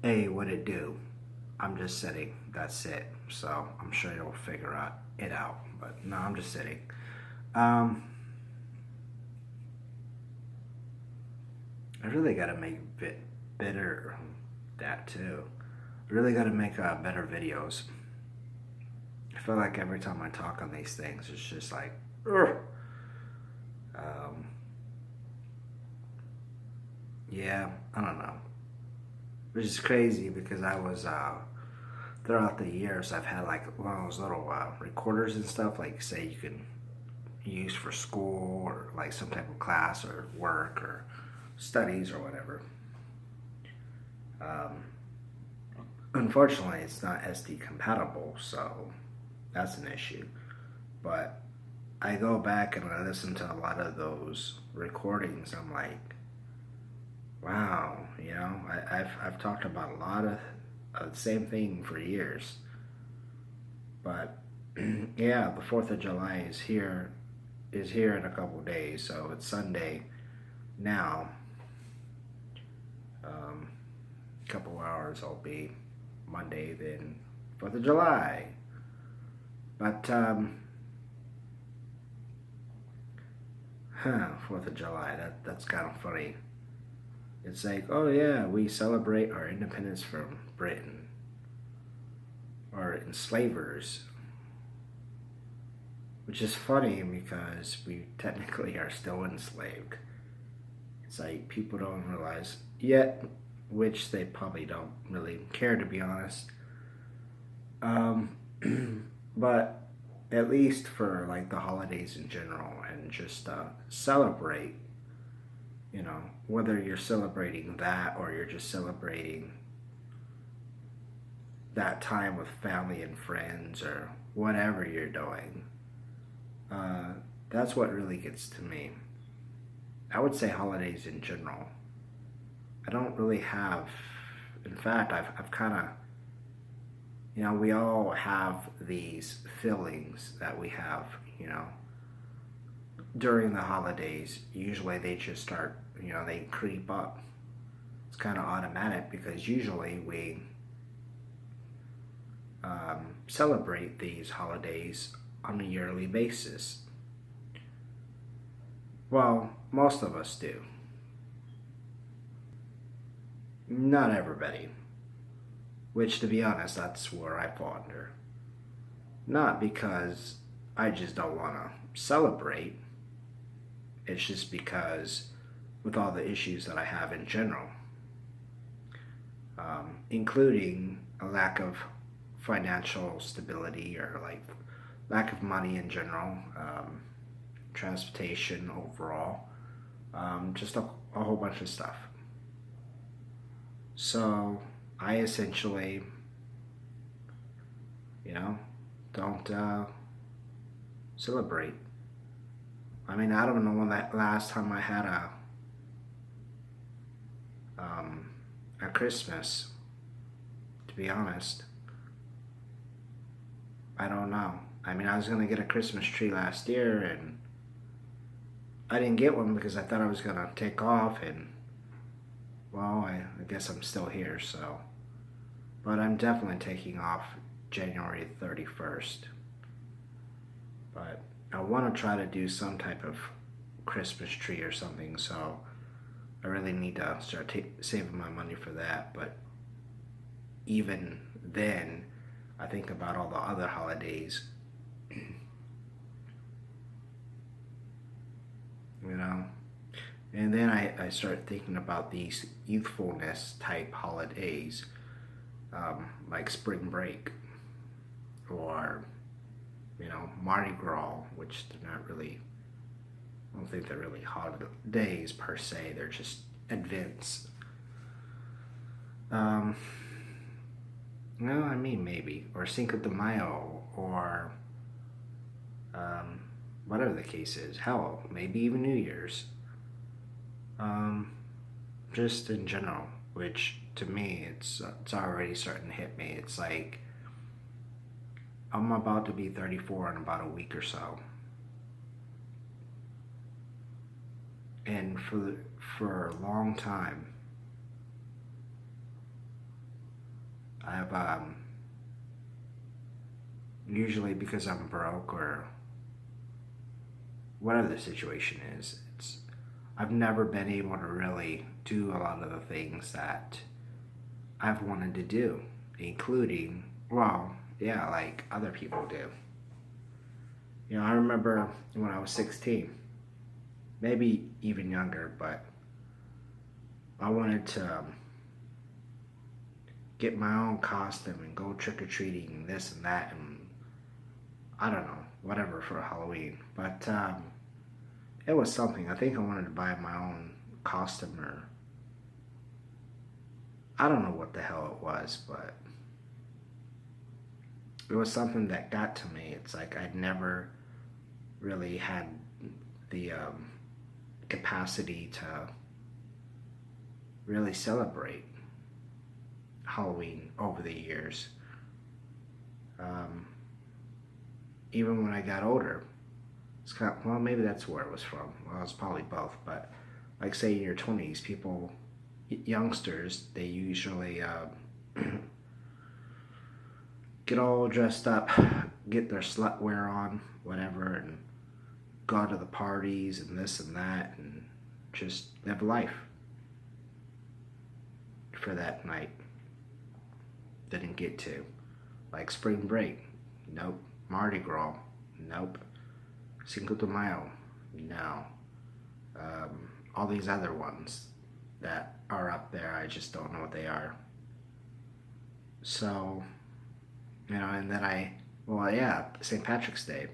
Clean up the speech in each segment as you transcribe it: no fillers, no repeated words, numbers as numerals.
Hey, what it do? I'm just sitting. That's it. So I'm sure you'll figure it out. But no, I'm just sitting. Um, I really gotta make bit better that too. I really gotta make better videos. I feel like every time I talk on these things, it's just like, ugh. Um, yeah, I don't know. Which is crazy because I was throughout the years I've had like one of those little recorders and stuff like say you can use for school or like some type of class or work or studies or whatever. Um, Unfortunately, it's not SD compatible, so that's an issue. But I go back and I listen to a lot of those recordings. I'm like, wow, I've talked about a lot of the same thing for years. But yeah, the Fourth of July is here in a couple days, so it's Sunday now. A couple hours I'll be Monday, then 4th of July. But, 4th of July, that's kind of funny. It's like, oh yeah, we celebrate our independence from Britain, or enslavers, which is funny because we technically are still enslaved. It's like people don't realize yet, which they probably don't really care to be honest. Um, but at least for like the holidays in general and just celebrate, whether you're celebrating that or you're just celebrating that time with family and friends or whatever you're doing. Uh, that's what really gets to me. I would say holidays in general. I don't really have, in fact, I've kind of, we all have these feelings that we have, you know, during the holidays. Usually they just start, they creep up. It's kind of automatic because usually we celebrate these holidays on a yearly basis. Well, most of us do. Not everybody. Which, to be honest, that's where I fall under. Not because I just don't want to celebrate, it's just because with all the issues that I have in general, including a lack of financial stability or like lack of money in general, transportation overall, just a whole bunch of stuff. So I essentially, you know, don't celebrate. I mean, I don't know when that last time I had um, a Christmas. To be honest, I don't know. I mean, I was gonna get a Christmas tree last year, and I didn't get one because I thought I was gonna take off, and well, I guess I'm still here. So, but I'm definitely taking off January 31st. But I want to try to do some type of Christmas tree or something. So I really need to start saving my money for that. But even then, I think about all the other holidays, you know. And then I start thinking about these youthfulness type holidays, like spring break or, Mardi Gras, which they're not really, I don't think they're really holidays per se, they're just events. Um, no, I mean, maybe. Or Cinco de Mayo, or um, whatever the case is. Hell, maybe even New Year's. Um, just in general, which to me, it's already starting to hit me. It's like I'm about to be 34 in about a week or so. And for a long time, I've usually because I'm broke or whatever the situation is, I've never been able to really do a lot of the things that I've wanted to do, including, well, yeah, like other people do. I remember when I was 16, maybe even younger, but I wanted to get my own costume and go trick or treating and this and that, and I don't know, whatever for Halloween. But it was something. I think I wanted to buy my own costume, or I don't know what the hell it was, but it was something that got to me. It's like I'd never really had the capacity to really celebrate Halloween over the years. Um, Even when I got older, it's kind of, well, maybe that's where it was from. Well, it's probably both, but like say in your 20s, people, youngsters, they usually get all dressed up, get their slut wear on, whatever, and go to the parties and this and that, and just live life for that night. Didn't get to. Like spring break, nope. Mardi Gras, nope. Cinco de Mayo, no. All these other ones that are up there, I just don't know what they are. So, and then well, yeah, St. Patrick's Day,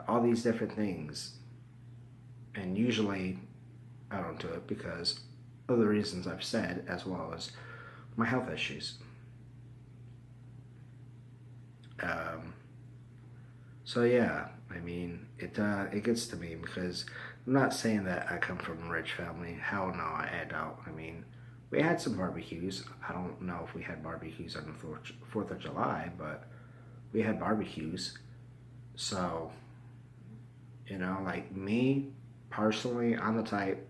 all these different things. And usually I don't do it because of the reasons I've said, as well as my health issues. So yeah, I mean, it gets to me because I'm not saying that I come from a rich family. Hell no, I don't. I mean, we had some barbecues. I don't know if we had barbecues on the 4th of July, but we had barbecues. So, like me personally, I'm the type,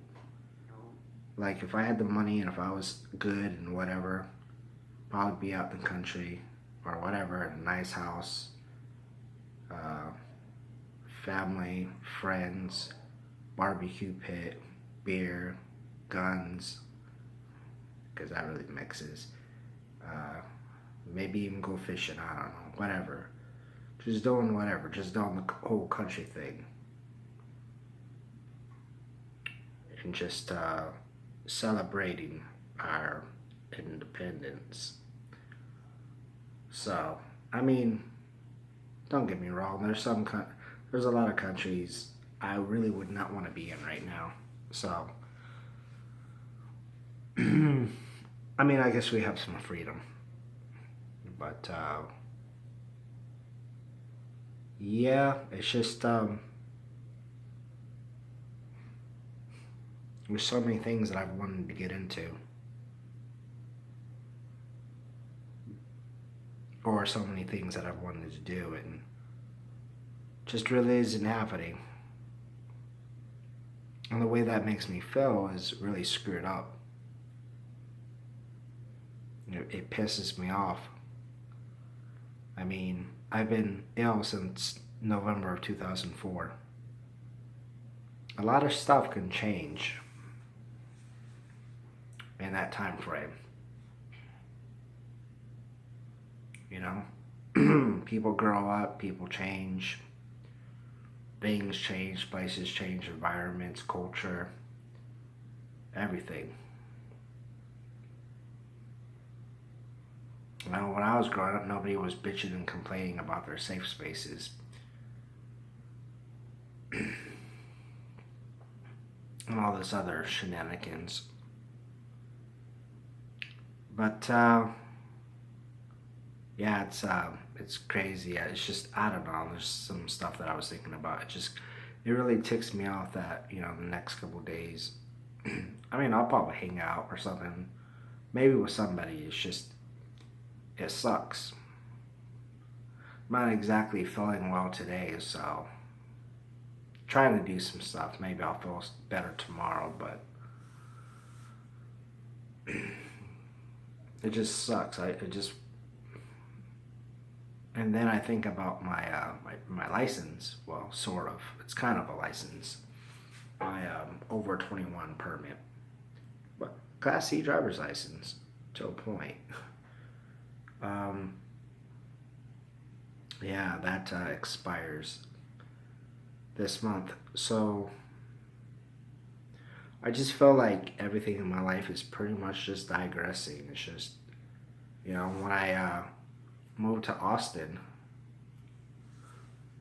like if I had the money and if I was good and whatever, probably be out in the country or whatever, in a nice house, family, friends, barbecue pit, beer, guns, because that really mixes. Uh, Maybe even go fishing, I don't know, whatever. Just doing whatever, just doing the whole country thing. And just celebrating our independence. So, I mean, don't get me wrong. There's a lot of countries I really would not want to be in right now. So, I mean, I guess we have some freedom, but yeah, it's just there's so many things that I've wanted to get into, or so many things that I've wanted to do, and just really isn't happening. And the way that makes me feel is really screwed up. It pisses me off. I mean, I've been ill since November of 2004. A lot of stuff can change in that time frame. People grow up, people change, things change, places change, environments, culture, everything. When I was growing up, nobody was bitching and complaining about their safe spaces. And all this other shenanigans. But, yeah, it's crazy. It's just, I don't know, there's some stuff that I was thinking about. It really ticks me off that, the next couple days, I mean, I'll probably hang out or something, maybe with somebody. It's just, it sucks. I'm not exactly feeling well today, so trying to do some stuff. Maybe I'll feel better tomorrow, but It just sucks. And then I think about my license. Well, sort of. It's kind of a license. My over 21 permit, but Class C driver's license to a point. Um, yeah, that expires this month. So I just feel like everything in my life is pretty much just digressing. It's just, when I moved to Austin,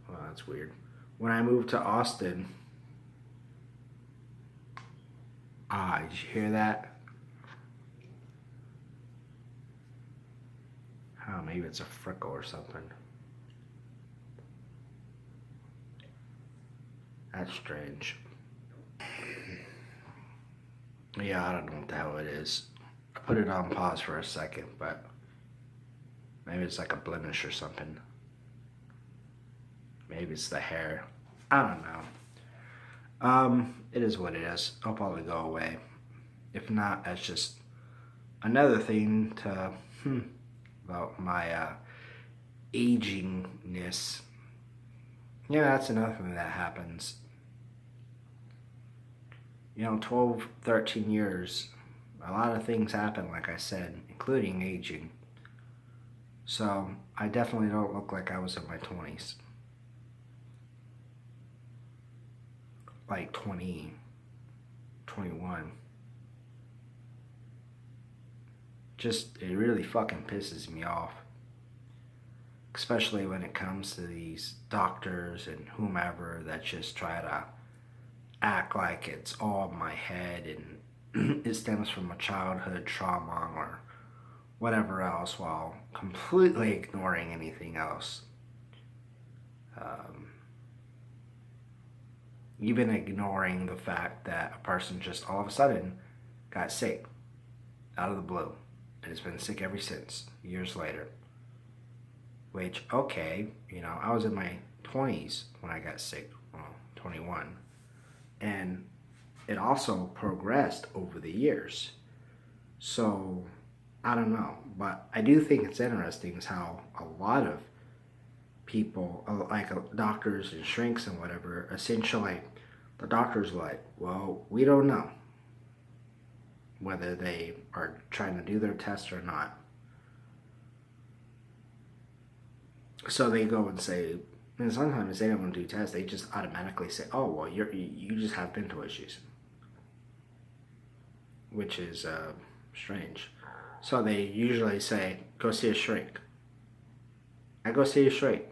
well, that's weird. When I moved to Austin, did you hear that? Oh, maybe it's a frickle or something. That's strange. Yeah, I don't know what the hell it is. I put it on pause for a second, but maybe it's like a blemish or something. Maybe it's the hair. I don't know. It is what it is. I'll probably go away. If not, that's just another thing to about my agingness. Yeah, that's another thing that happens. 12, 13 years, a lot of things happen, like I said, including aging. So I definitely don't look like I was in my 20s. Like 20, 21. Just, it really fucking pisses me off. Especially when it comes to these doctors and whomever that just try to act like it's all in my head and it stems from a childhood trauma or whatever else, while completely ignoring anything else. Even ignoring the fact that a person just all of a sudden got sick out of the blue and has been sick ever since, years later. Which, okay, I was in my 20s when I got sick, well, 21. And it also progressed over the years. So, I don't know. But I do think it's interesting is how a lot of people, like doctors and shrinks and whatever, essentially, the doctor's like, well, we don't know whether they are trying to do their test or not. So they go and say, and sometimes they don't want to do tests. They just automatically say, "Oh, well, you just have mental issues," which is strange. So they usually say, "Go see a shrink." I go see a shrink,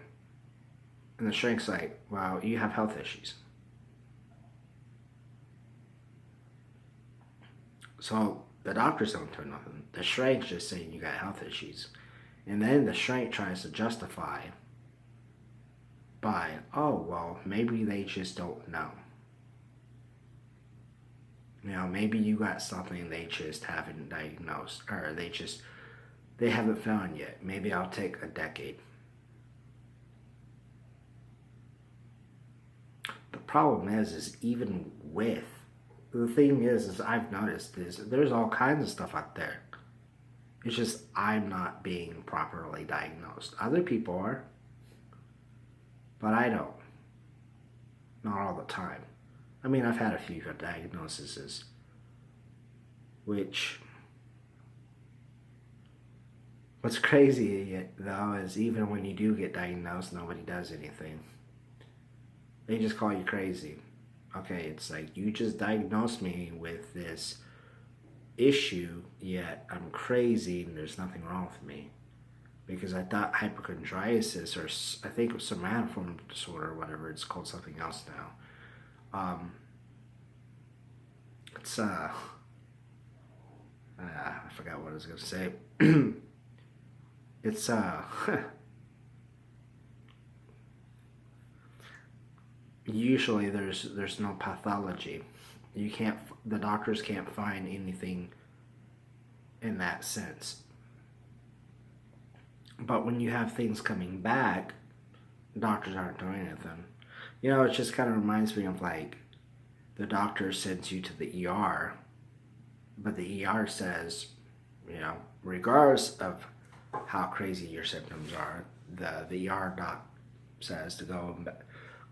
and the shrink's like, "Well, you have health issues." So the doctors don't do nothing. The shrink's just saying you got health issues, and then the shrink tries to justify by, oh, well, maybe they just don't know. Maybe you got something they just haven't diagnosed, or they haven't found yet. Maybe I'll take a decade. The problem is even with, the thing is I've noticed is there's all kinds of stuff out there. It's just I'm not being properly diagnosed. Other people are, but I don't. Not all the time. I mean, I've had a few diagnoses, which, what's crazy though is even when you do get diagnosed, nobody does anything. They just call you crazy. Okay, it's like, you just diagnosed me with this issue, yet I'm crazy and there's nothing wrong with me. Because I thought hypochondriasis, or I think it was somatoform disorder, or whatever, it's called something else now. It's I forgot what I was gonna say. It's usually there's no pathology. The doctors can't find anything in that sense. But when you have things coming back, doctors aren't doing anything. It just kind of reminds me of like the doctor sends you to the ER, but the ER says, regardless of how crazy your symptoms are, the ER doc says to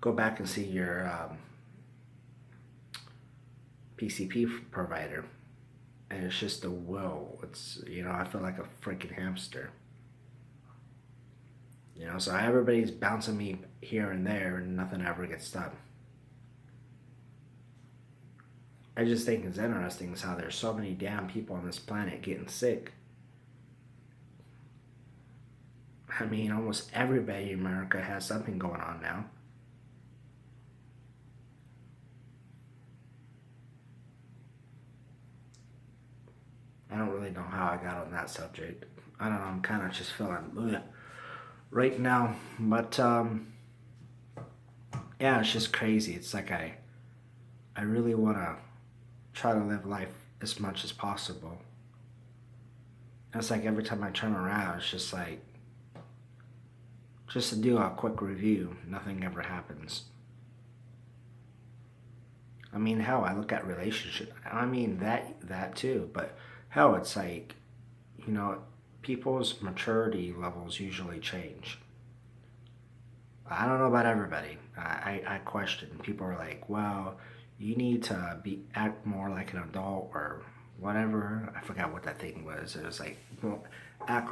go back and see your PCP provider, and it's just a will. It's, I feel like a freaking hamster. So everybody's bouncing me here and there, and nothing ever gets done. I just think it's interesting is how there's so many damn people on this planet getting sick. I mean, almost everybody in America has something going on now. I don't really know how I got on that subject. I don't know, I'm kind of just feeling ugh right now. But, yeah, it's just crazy. It's like I really want to try to live life as much as possible. And it's like every time I turn around, it's just like, just to do a quick review, nothing ever happens. I mean, hell, I look at relationships. I mean, that too. But hell, it's like, people's maturity levels usually change. I don't know about everybody. I question. People are like, well, you need to act more like an adult or whatever. I forgot what that thing was. It was like, well, act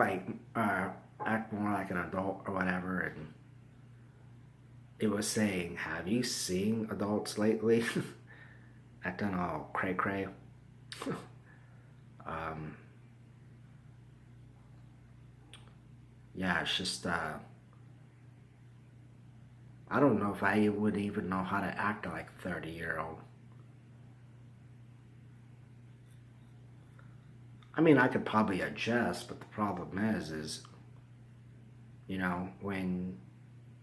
more like an adult or whatever. And it was saying, have you seen adults lately acting all cray cray? Yeah, it's just I don't know if I would even know how to act like a 30-year-old. I mean, I could probably adjust, but the problem is, when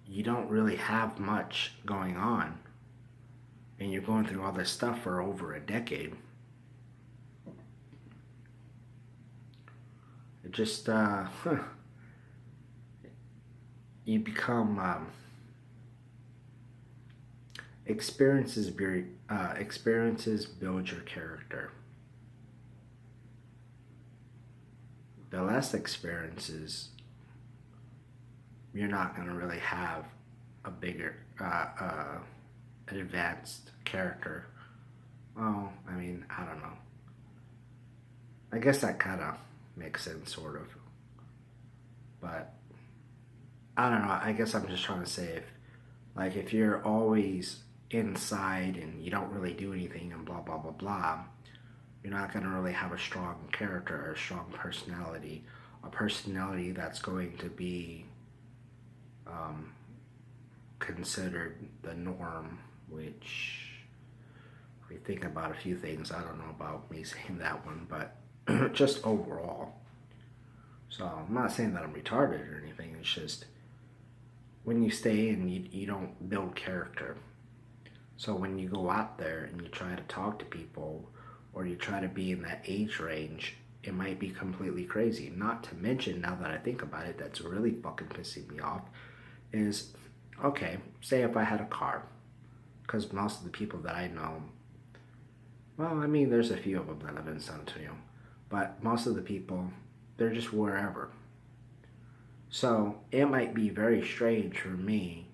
you don't really have much going on and you're going through all this stuff for over a decade, it just, you become, experiences build your character. The less experiences, you're not going to really have a bigger, an advanced character. Well, I mean, I don't know. I guess that kind of makes sense, sort of. But I don't know. I guess I'm just trying to say if you're always inside and you don't really do anything and blah, blah, blah, blah, you're not going to really have a strong character or a strong personality. A personality that's going to be considered the norm, which, if we think about a few things, I don't know about me saying that one, but just overall. So I'm not saying that I'm retarded or anything. It's just when you stay and you don't build character. So when you go out there and you try to talk to people or you try to be in that age range, it might be completely crazy. Not to mention, now that I think about it, that's really fucking pissing me off, is, okay, say if I had a car, because most of the people that I know, well, I mean, there's a few of them that live in San Antonio, but most of the people, they're just wherever. So it might be very strange for me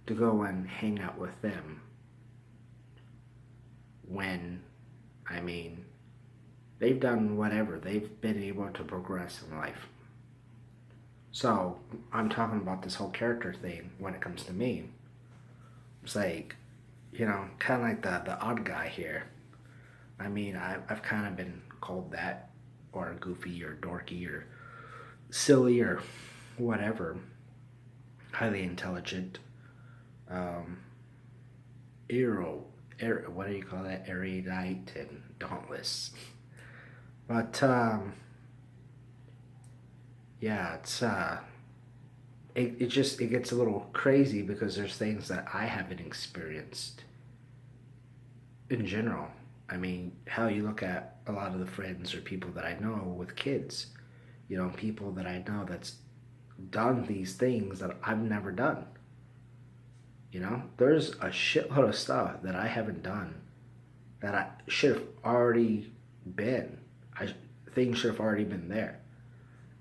to go and hang out with them when, I mean, they've done whatever. They've been able to progress in life. So I'm talking about this whole character thing when it comes to me. It's like, kind of like the odd guy here. I mean, I've kind of been called that, or goofy, or dorky, or silly, or whatever. Highly intelligent. What do you call that? Erudite and dauntless. But, yeah, it gets a little crazy because there's things that I haven't experienced in general. I mean, hell, you look at a lot of the friends or people that I know with kids, people that I know that's done these things that I've never done. There's a shitload of stuff that I haven't done that I should have already been things should have already been there.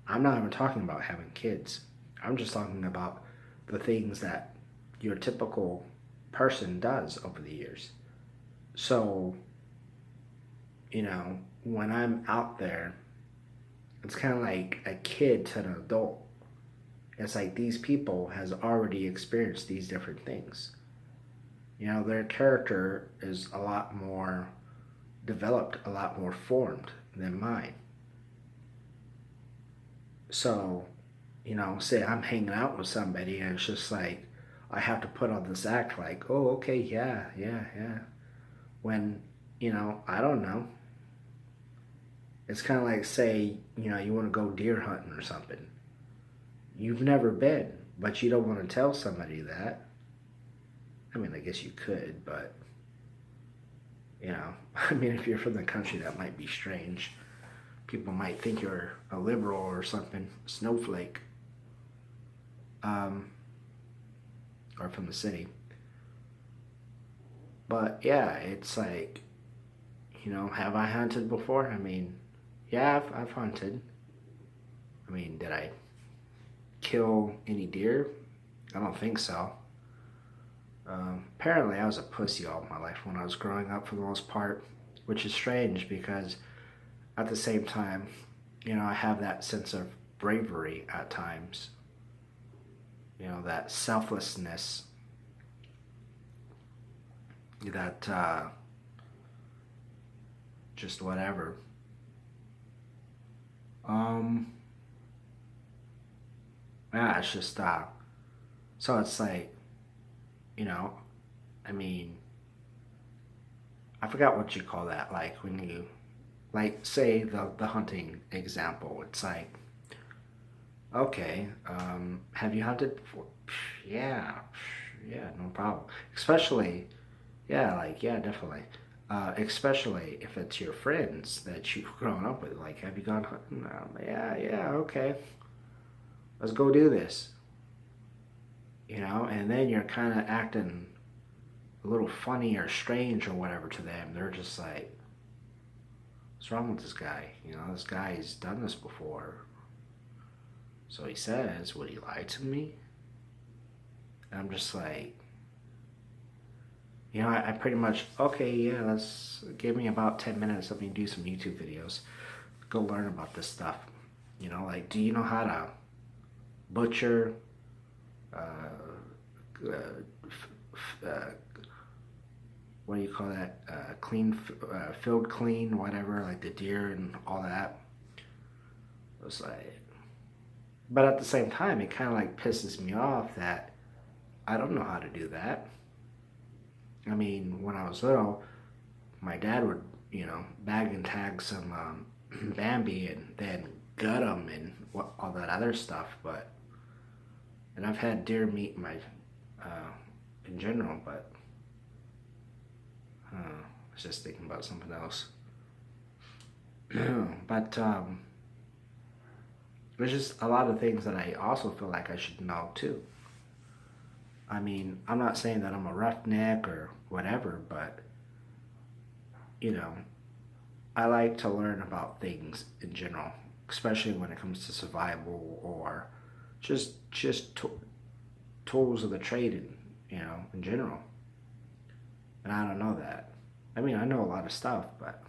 I'm not even talking about having kids. I'm just talking about the things that your typical person does over the years. So, when I'm out there, it's kind of like a kid to an adult. It's like these people has already experienced these different things. Their character is a lot more developed, a lot more formed than mine. So, say I'm hanging out with somebody and it's just like I have to put on this act like, oh, okay, yeah, yeah, yeah. When, I don't know. It's kind of like, say, you want to go deer hunting or something. You've never been, but you don't want to tell somebody that. I mean, I guess you could, but, I mean, if you're from the country, that might be strange. People might think you're a liberal or something, snowflake, or from the city. But yeah, it's like, have I hunted before? I mean, yeah, I've hunted. I mean, did I kill any deer? I don't think so. Apparently, I was a pussy all my life when I was growing up for the most part, which is strange because at the same time, I have that sense of bravery at times, that selflessness, that just whatever. Um, yeah, it's just, so it's like, you know, I mean, I forgot what you call that, like when you, like, say the hunting example, it's like, okay, have you hunted before? Yeah, yeah, no problem. Especially, yeah, like, yeah, definitely. Especially if it's your friends that you've grown up with. Like, have you gone hunting? Yeah, yeah, okay. Let's go do this. And then you're kind of acting a little funny or strange or whatever to them. They're just like, what's wrong with this guy? This guy's done this before. So he says, would he lie to me? And I'm just like, I pretty much, okay, yeah, let's give me about 10 minutes. Let me do some YouTube videos. Go learn about this stuff. Like, do you know how to butcher, uh, what do you call that? Clean, field clean, whatever, like the deer and all that. It was like, but at the same time, it kind of like pisses me off that I don't know how to do that. I mean, when I was little, my dad would, bag and tag some Bambi and then gut them and all that other stuff. And I've had deer meat in general, but I was just thinking about something else. But there's just a lot of things that I also feel like I should know too. I mean, I'm not saying that I'm a roughneck or whatever, but I like to learn about things in general, especially when it comes to survival or just tools of the trade in general. And I don't know that. I mean, I know a lot of stuff, but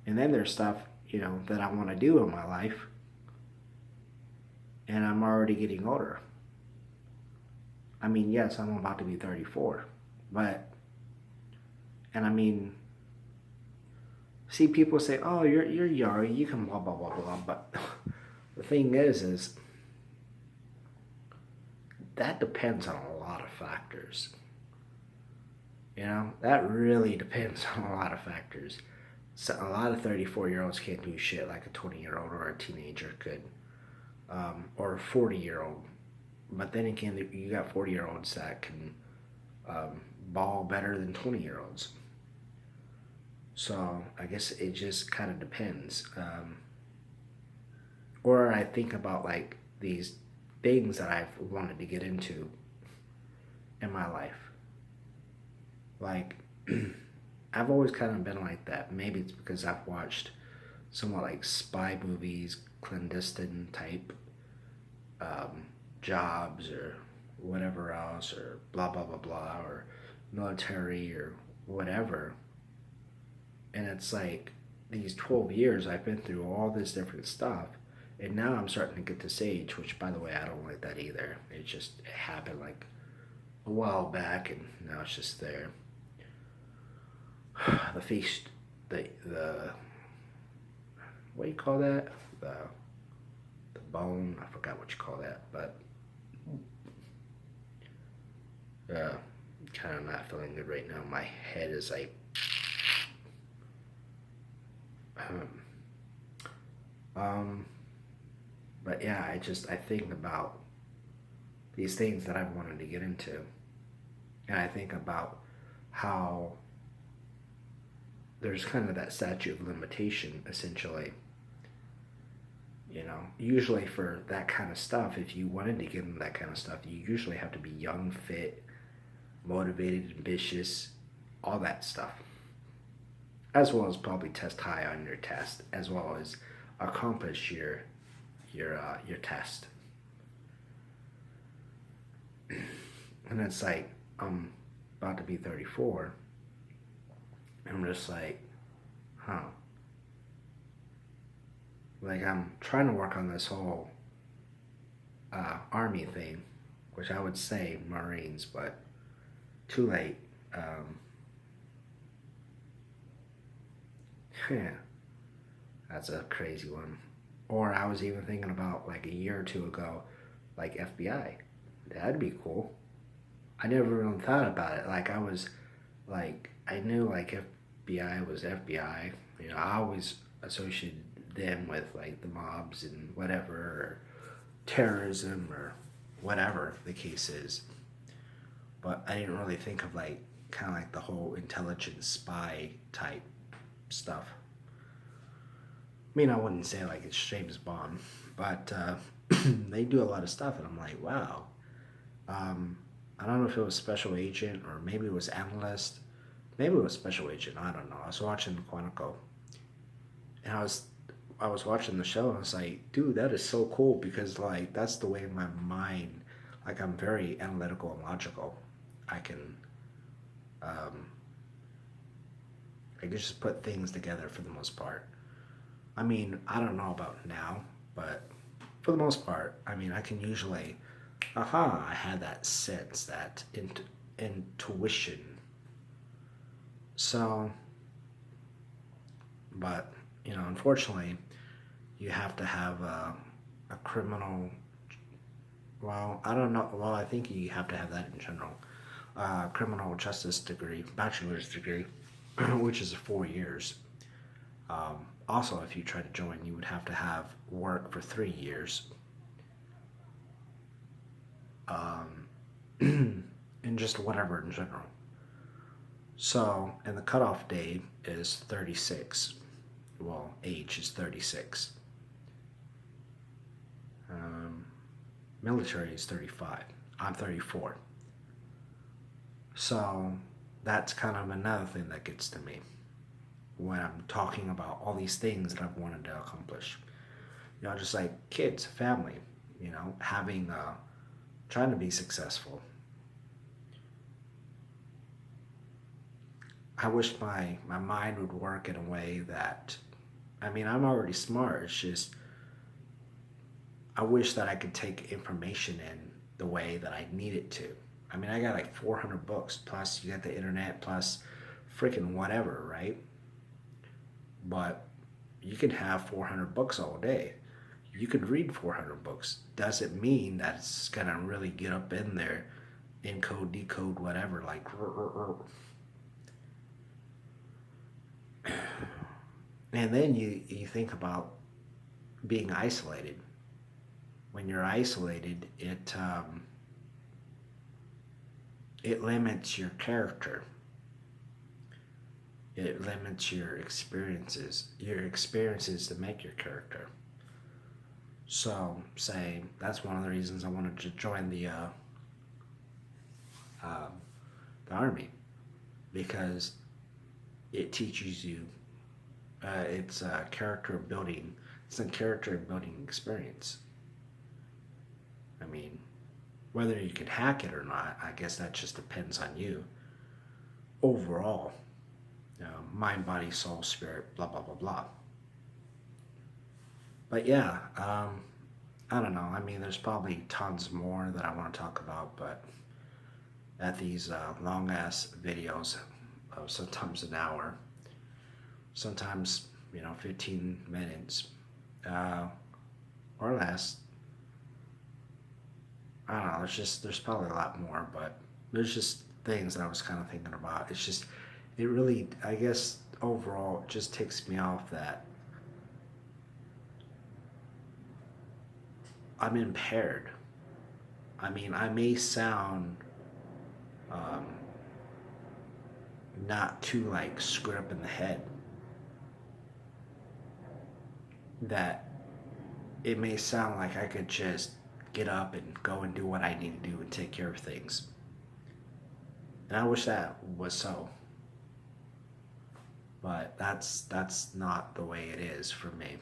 and then there's stuff that I want to do in my life, and I'm already getting older. I mean, yes, I'm about to be 34, but and I mean, see people say, "Oh, you're young, you can blah blah blah blah," but the thing is that depends on a lot of factors. That really depends on a lot of factors. So a lot of 34-year-olds can't do shit like a 20-year-old or a teenager could, or a 40-year-old. But then again, you got 40-year-olds that can ball better than 20-year-olds. So I guess it just kind of depends. Or I think about like these things that I've wanted to get into in my life. Like, I've always kind of been like that. Maybe it's because I've watched somewhat like spy movies, clandestine type um, jobs or whatever else, or blah blah blah blah, or military or whatever. And it's like these 12 years I've been through all this different stuff. And now I'm starting to get this age, which, by the way, I don't like that either. It happened like a while back, and now it's just there. The feast, the what do you call that? The bone. I forgot what you call that, but kind of not feeling good right now. My head is like, um, um, but yeah, I think about these things that I've wanted to get into, and I think about how there's kind of that statute of limitation, essentially. Usually for that kind of stuff, if you wanted to get into that kind of stuff, you usually have to be young, fit, motivated, ambitious, all that stuff, as well as probably test high on your test, as well as accomplish your test. And it's like I'm about to be 34. I'm just like, huh. Like I'm trying to work on this whole army thing, which I would say Marines, but too late. Um, yeah, that's a crazy one. Or I was even thinking about like a year or two ago, like FBI. That'd be cool. I never even thought about it. Like I was, like I knew like FBI was FBI. I always associated them with like the mobs and whatever, or terrorism or whatever the case is. But I didn't really think of like kind of like the whole intelligence spy type stuff. I mean, I wouldn't say like it's James Bond, but they do a lot of stuff, and I'm like, wow. Um, I don't know if it was special agent or maybe it was analyst. Maybe it was special agent. I don't know. I was watching Quantico, and I was watching the show, and I was like, dude, that is so cool because like that's the way my mind, like I'm very analytical and logical. I can, um, I can just put things together for the most part. I mean, I don't know about now, but for the most part, I mean, I can usually, I had that sense, that intuition. So, but, unfortunately, you have to have a criminal, well, I don't know, well, I think you have to have that in general. Criminal justice degree, bachelor's degree, which is 4 years. Also, if you try to join, you would have to have work for 3 years. And just whatever in general. So, and the cutoff date is 36. Well, age is 36. Um, Military is 35. I'm 34. So, that's kind of another thing that gets to me when I'm talking about all these things that I've wanted to accomplish. Just like kids, family, having, trying to be successful. I wish my mind would work in a way that, I mean, I'm already smart. It's just, I wish that I could take information in the way that I need it to. I mean, I got like 400 books, plus you got the internet, plus freaking whatever, right? But you can have 400 books all day. You could read 400 books. Doesn't mean that it's gonna really get up in there, encode, decode, whatever. Like, and then you think about being isolated. When you're isolated, it limits your character. It limits your experiences. Your experiences to make your character. So, say that's one of the reasons I wanted to join the army, because it teaches you It's a character building. It's a character building experience. I mean, whether you can hack it or not, I guess that just depends on you. Overall, mind, body, soul, spirit, blah blah blah blah. But yeah, I don't know. I mean, there's probably tons more that I want to talk about, but at these long ass videos of sometimes an hour, sometimes 15 minutes uh, or less. I don't know. There's probably a lot more, but there's just things that I was kind of thinking about. It's just it really, I guess overall it just ticks me off that I'm impaired. I mean, I may sound um, not too like screwed up in the head, that it may sound like I could just get up and go and do what I need to do and take care of things. And I wish that was so, but that's not the way it is for me.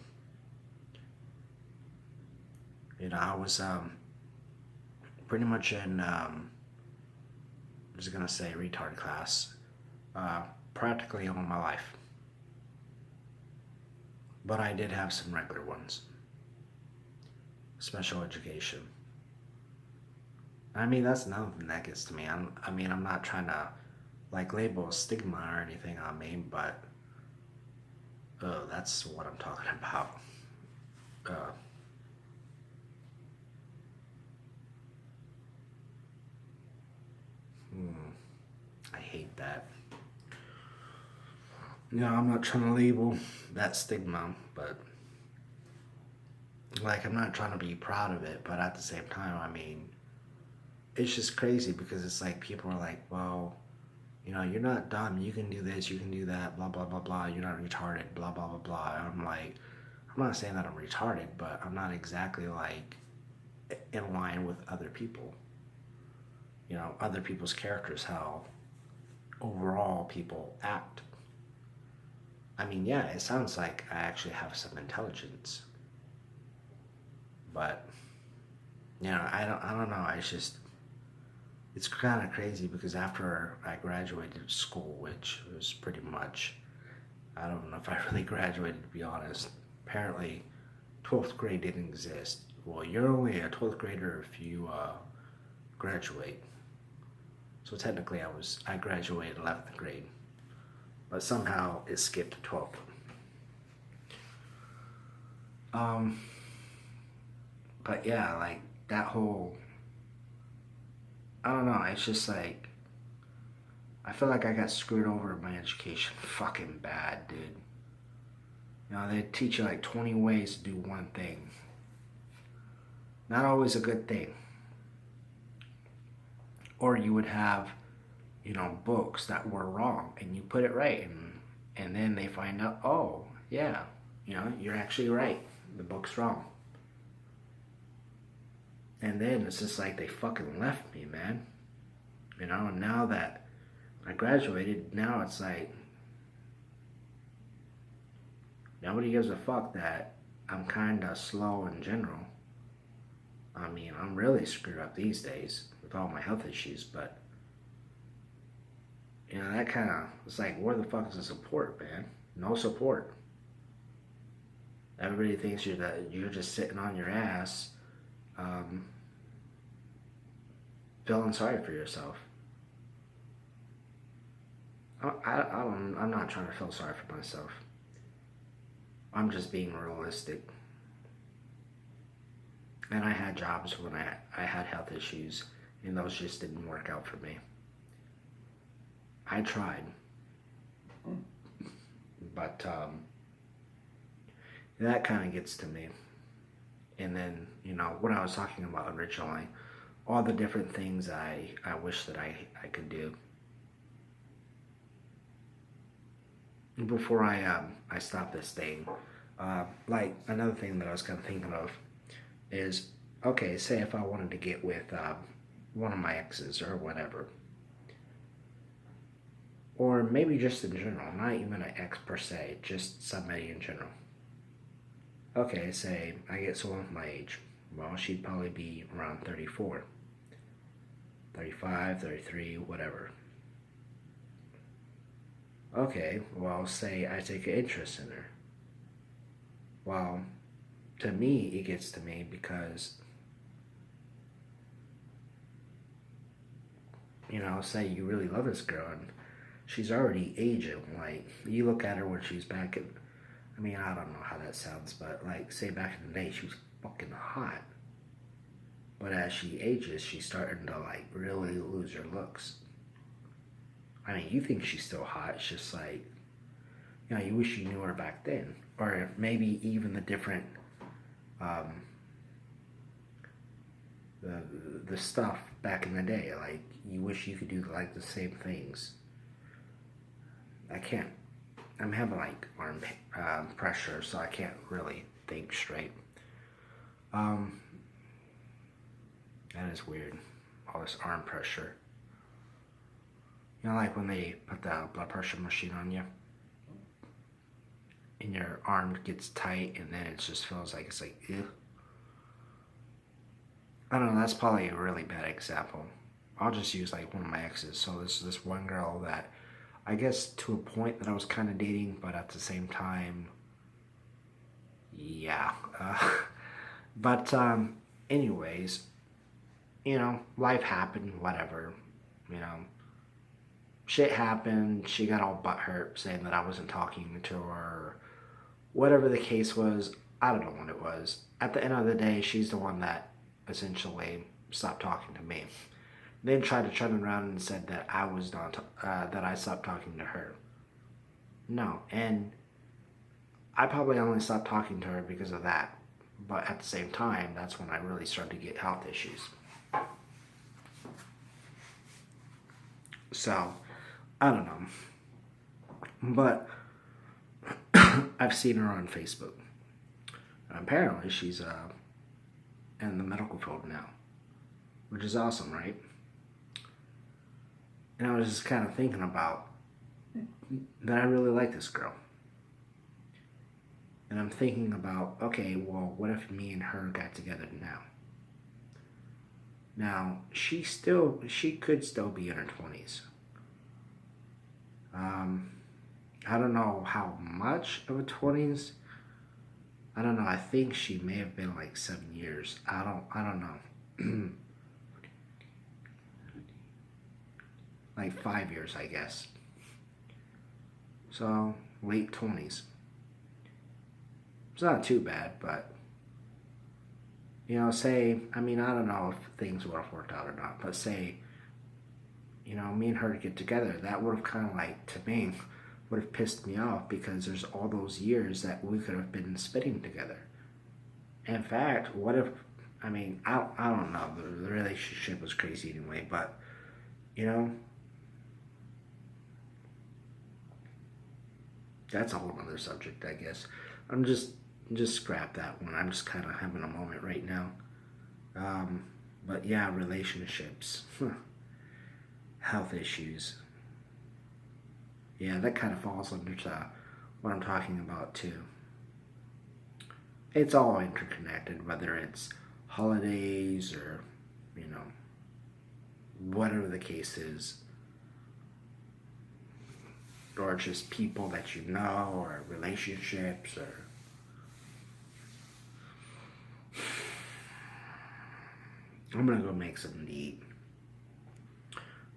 I was pretty much in I was gonna say retard class uh, practically all my life, but I did have some regular ones, special education. I mean, that's another thing that gets to me. I mean, I'm not trying to like label a stigma or anything on me, but that's what I'm talking about. Uh, hmm, I hate that. I'm not trying to label that stigma, but like, I'm not trying to be proud of it, but at the same time, I mean, it's just crazy because it's like people are like, well, you're not dumb. You can do this. You can do that. Blah blah blah blah. You're not retarded. Blah blah blah blah. And I'm like, I'm not saying that I'm retarded, but I'm not exactly like in line with other people. Other people's characters, how overall people act. I mean, yeah, it sounds like I actually have some intelligence, but I don't know. It's kind of crazy because after I graduated school, which was pretty much, I don't know if I really graduated, to be honest. Apparently, 12th grade didn't exist. Well, you're only a 12th grader if you graduate. So technically, I graduated 11th grade, but somehow it skipped 12th. Um, but yeah, like that whole, I don't know. It's just like I feel like I got screwed over in my education fucking bad, dude. They teach you like 20 ways to do one thing. Not always a good thing. Or you would have, books that were wrong and you put it right, and then they find out, oh, yeah, you're actually right. The book's wrong. And then it's just like they fucking left me, man. And now that I graduated, now it's like nobody gives a fuck that I'm kind of slow in general. I mean, I'm really screwed up these days with all my health issues, but that kind of, it's like, where the fuck is the support, man? No support. Everybody thinks you're just sitting on your ass, um, feeling sorry for yourself. I'm not trying to feel sorry for myself. I'm just being realistic. And I had jobs when I had health issues, and those just didn't work out for me. I tried, but that kind of gets to me. And then, what I was talking about originally, all the different things I wish that I could do. Before I stop this thing, like another thing that I was kind of thinking of is, okay, say if I wanted to get with one of my exes or whatever, Or maybe just in general, not even an ex per se, just somebody in general. Okay, say I get someone of my age. Well, she'd probably be around 34, 35, 33, whatever. Okay, well, say I take an interest in her. Well, to me, it gets to me because, say you really love this girl and she's already aging. Like, you look at her when she's back in, I don't know how that sounds, but like, say back in the day, she was fucking hot. But as she ages, she's starting to like really lose her looks. You think she's still hot. It's just like, you wish you knew her back then. Or maybe even the different, um, the stuff back in the day. Like, you wish you could do like the same things. I can't. I'm having like arm pressure, so I can't really think straight. Um, that is weird. All this arm pressure. Like when they put the blood pressure machine on you, and your arm gets tight, and then it just feels like it's like, ew. I don't know. That's probably a really bad example. I'll just use like one of my exes. So this one girl that I guess to a point that I was kind of dating, but at the same time, yeah. But anyways, life happened. Whatever, you know. Shit happened. She got all butthurt saying that I wasn't talking to her. Whatever the case was, I don't know what it was. At the end of the day, she's the one that essentially stopped talking to me. Then tried to turn around and said that I was not that I stopped talking to her. No, and I probably only stopped talking to her because of that. But at the same time, that's when I really started to get health issues. So, I don't know. But I've seen her on Facebook. Apparently, she's in the medical field now, which is awesome, right? And I was just kind of thinking about that I really like this girl. And I'm thinking about, okay, well, what if me and her got together now? Now, she could still be in her 20s. I don't know how much of a 20s. I don't know. I think she may have been like 7 years. I don't know. Like 5 years, I guess. So, late 20s. It's not too bad, but say, I don't know if things would have worked out or not, but say, me and her to get together, that would have kind of like, to me, would have pissed me off because there's all those years that we could have been spending together. In fact, what if, I don't know, the relationship was crazy anyway, but, that's a whole other subject, I guess. I'm just scrap that one. I'm just kind of having a moment right now. But yeah, relationships, health issues. Yeah, that kind of falls under what I'm talking about too. It's all interconnected, whether it's holidays or, whatever the case is, or just people that you know, or relationships, or I'm gonna go make something to eat.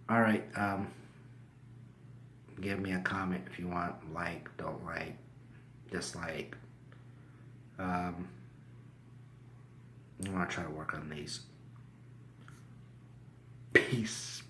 All right, give me a comment if you want. Like, don't like, dislike. I want to try to work on these. Peace.